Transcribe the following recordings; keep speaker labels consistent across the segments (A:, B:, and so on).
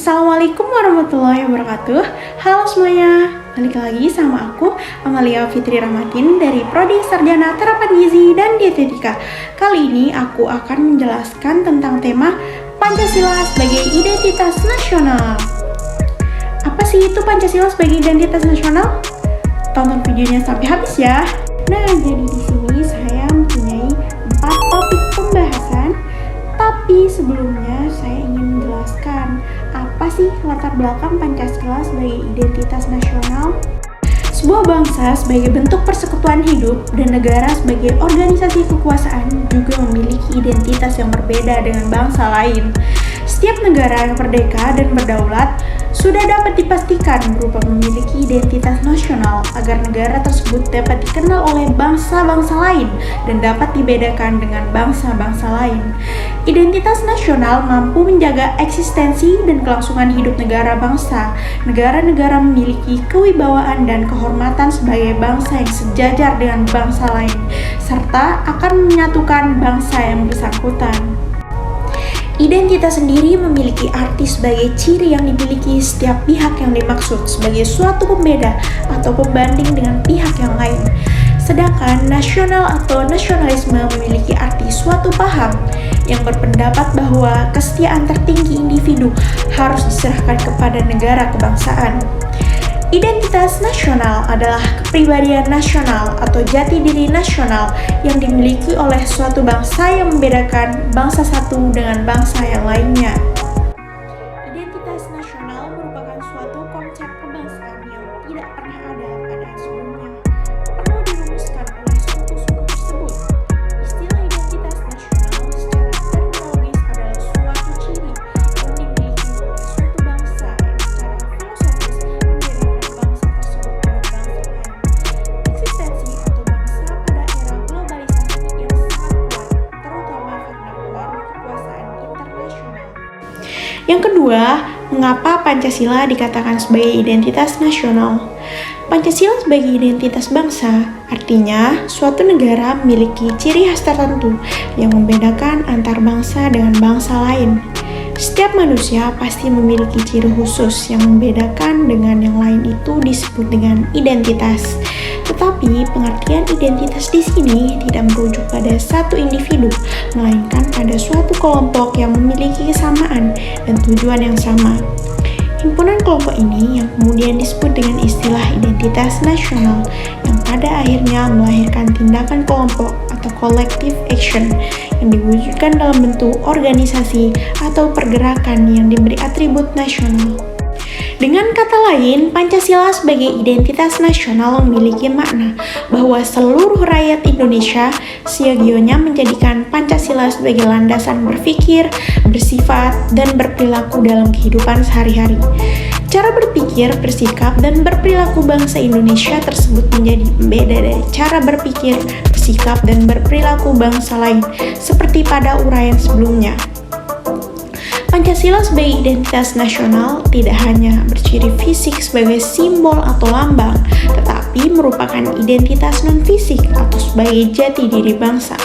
A: Assalamualaikum warahmatullahi wabarakatuh. Halo semuanya, balik lagi sama aku Amalia Fitri Rahmatin dari Prodi Sarjana Terapan Gizi dan Dietetika. Kali ini aku akan menjelaskan tentang tema Pancasila sebagai identitas nasional. Apa sih itu Pancasila sebagai identitas nasional? Tonton videonya sampai habis ya. Nah, jadi di sini saya mempunyai 4 topik pembahasan. Tapi sebelumnya saya ingin menjelaskan apa sih latar belakang Pancasila sebagai identitas nasional. Sebuah bangsa sebagai bentuk persekutuan hidup dan negara sebagai organisasi kekuasaan juga memiliki identitas yang berbeda dengan bangsa lain. Setiap negara yang merdeka dan berdaulat sudah dapat dipastikan berupa memiliki identitas nasional agar negara tersebut dapat dikenal oleh bangsa-bangsa lain dan dapat dibedakan dengan bangsa-bangsa lain. Identitas nasional mampu menjaga eksistensi dan kelangsungan hidup negara bangsa. Negara-negara memiliki kewibawaan dan kehormatan sebagai bangsa yang sejajar dengan bangsa lain, serta akan menyatukan bangsa yang bersangkutan. Identitas sendiri memiliki arti sebagai ciri yang dimiliki setiap pihak yang dimaksud sebagai suatu pembeda atau pembanding dengan pihak yang lain. Sedangkan nasional atau nasionalisme memiliki arti suatu paham yang berpendapat bahwa kesetiaan tertinggi individu harus diserahkan kepada negara kebangsaan. Identitas nasional adalah kepribadian nasional atau jati diri nasional yang dimiliki oleh suatu bangsa yang membedakan bangsa satu dengan bangsa yang lainnya. Identitas nasional merupakan suatu konsep kebangsaan yang tidak pernah ada pada sebelumnya. Perlu dirumuskan oleh suku-suku tersebut. Istilah identitas nasional secara terminologis adalah suatu ciri yang dimiliki oleh suatu bangsa yang secara filosofis membedakan bangsa tersebut dengan bangsa lain. Eksistensi atau bangsa pada era globalisasi yang sangat kuat, terutama karena pengaruh kekuasaan internasional. Yang kedua, mengapa Pancasila dikatakan sebagai identitas nasional? Pancasila sebagai identitas bangsa, artinya suatu negara memiliki ciri khas tertentu yang membedakan antar bangsa dengan bangsa lain. Setiap manusia pasti memiliki ciri khusus yang membedakan dengan yang lain, itu disebut dengan identitas. Tetapi pengertian identitas di sini tidak merujuk pada satu individu, melainkan pada suatu kelompok yang memiliki kesamaan dan tujuan yang sama. Himpunan kelompok ini yang kemudian disebut dengan istilah identitas nasional yang pada akhirnya melahirkan tindakan kelompok atau collective action yang diwujudkan dalam bentuk organisasi atau pergerakan yang diberi atribut nasional. Dengan kata lain, Pancasila sebagai identitas nasional memiliki makna bahwa seluruh rakyat Indonesia seyogyanya menjadikan Pancasila sebagai landasan berpikir, bersifat, dan berperilaku dalam kehidupan sehari-hari. Cara berpikir, bersikap, dan berperilaku bangsa Indonesia tersebut menjadi pembeda dari cara berpikir, bersikap, dan berperilaku bangsa lain, seperti pada uraian sebelumnya. Pancasila sebagai identitas nasional tidak hanya berciri fisik sebagai simbol atau lambang, tetapi merupakan identitas non-fisik atau sebagai jati diri bangsa.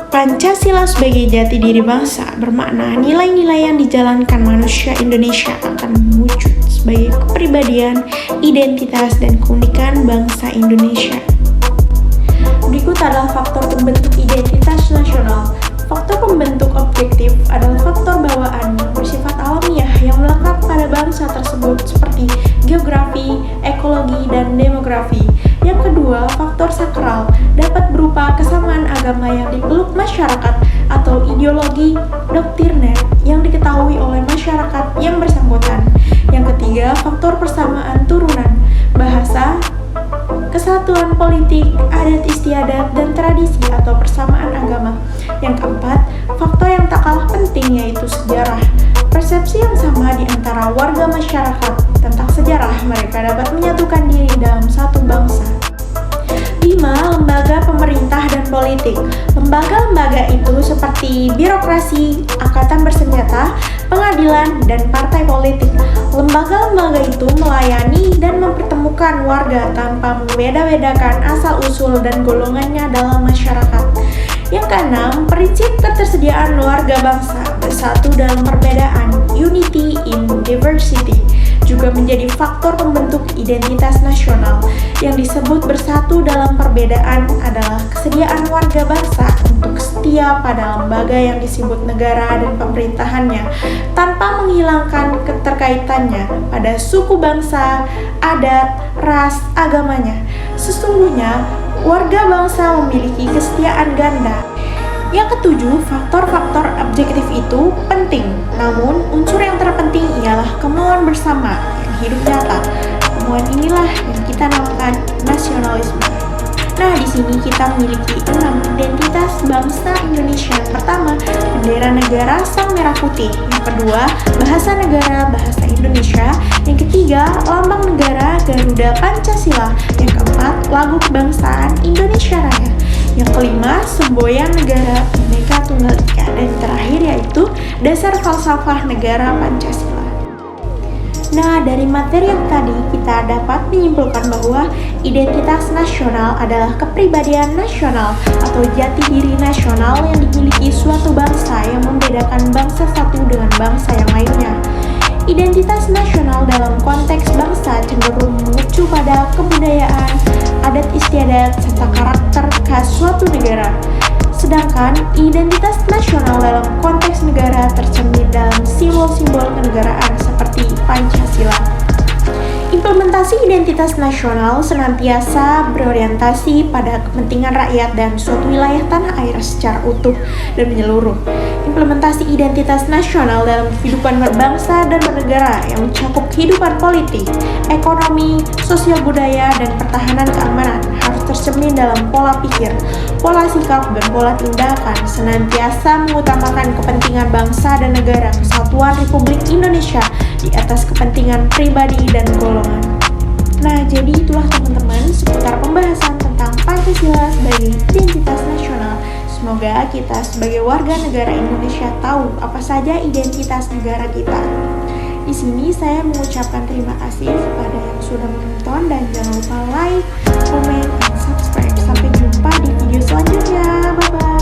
A: Pancasila sebagai jati diri bangsa bermakna nilai-nilai yang dijalankan manusia Indonesia akan mewujud sebagai kepribadian, identitas, dan keunikan bangsa Indonesia. Berikut adalah faktor pembentuk identitas nasional. Faktor pembentuk objektif adalah faktor bawaan yang bersifat alamiah yang melekat pada bangsa tersebut seperti geografi, ekologi, dan demografi. Yang kedua, faktor sakral dapat berupa kesamaan agama yang dipeluk masyarakat atau ideologi doktriner yang diketahui oleh masyarakat yang bersangkutan. Yang ketiga, faktor persamaan turunan, bahasa, kesatuan politik, adat istiadat, dan tradisi atau persamaan agama. Yang keempat, faktor yang tak kalah penting yaitu sejarah. Persepsi yang sama di antara warga masyarakat tentang sejarah mereka dapat menyatukan diri dalam satu bangsa. 5. Lembaga pemerintah dan politik. Lembaga-lembaga itu seperti birokrasi, angkatan bersenjata, pengadilan, dan partai politik. Lembaga-lembaga itu melayani dan mempertemukan warga tanpa membeda-bedakan asal-usul dan golongannya dalam masyarakat. Yang keenam, prinsip ketersediaan warga bangsa bersatu dalam perbedaan. unity in diversity, juga menjadi faktor pembentuk identitas nasional. Yang disebut bersatu dalam perbedaan adalah kesediaan warga bangsa untuk setia pada lembaga yang disebut negara dan pemerintahannya, tanpa menghilangkan keterkaitannya pada suku bangsa, adat, ras, agamanya. Sesungguhnya, warga bangsa memiliki kesetiaan ganda. Yang ketujuh, faktor-faktor objektif itu penting, namun unsur yang terpenting ialah kemauan bersama yang hidup nyata. Kemauan inilah yang kita namakan nasionalisme. Nah, di sini kita memiliki 6 identitas bangsa Indonesia. Yang pertama, bendera negara sang merah putih. Yang kedua, bahasa negara bahasa Indonesia. Yang ketiga, lambang negara Garuda Pancasila. Yang keempat, lagu kebangsaan Indonesia Raya. Yang kelima, semboyan negara Bhinneka Tunggal Ika. Dan terakhir yaitu dasar falsafah negara Pancasila. Nah, dari materi yang tadi kita dapat menyimpulkan bahwa identitas nasional adalah kepribadian nasional atau jati diri nasional yang dimiliki suatu bangsa yang membedakan bangsa satu dengan bangsa yang lainnya. Identitas nasional dalam konteks bangsa cenderung mengacu pada kebudayaan, adat istiadat, serta karakter khas suatu negara. Sedangkan identitas nasional dalam konteks negara tercermin dalam simbol-simbol kenegaraan seperti Pancasila. Implementasi identitas nasional senantiasa berorientasi pada kepentingan rakyat dan suatu wilayah tanah air secara utuh dan menyeluruh. Implementasi identitas nasional dalam kehidupan berbangsa dan bernegara yang mencakup kehidupan politik, ekonomi, sosial budaya, dan pertahanan keamanan harus tercermin dalam pola pikir, pola sikap, dan pola tindakan senantiasa mengutamakan kepentingan bangsa dan negara kesatuan Republik Indonesia di atas kepentingan pribadi dan golongan. Nah, jadi itulah teman-teman seputar pembahasan tentang Pancasila sebagai identitas nasional. Semoga kita sebagai warga negara Indonesia tahu apa saja identitas negara kita. Di sini saya mengucapkan terima kasih kepada yang sudah menonton dan jangan lupa like, komen, dan subscribe. Sampai jumpa di video selanjutnya. Bye-bye.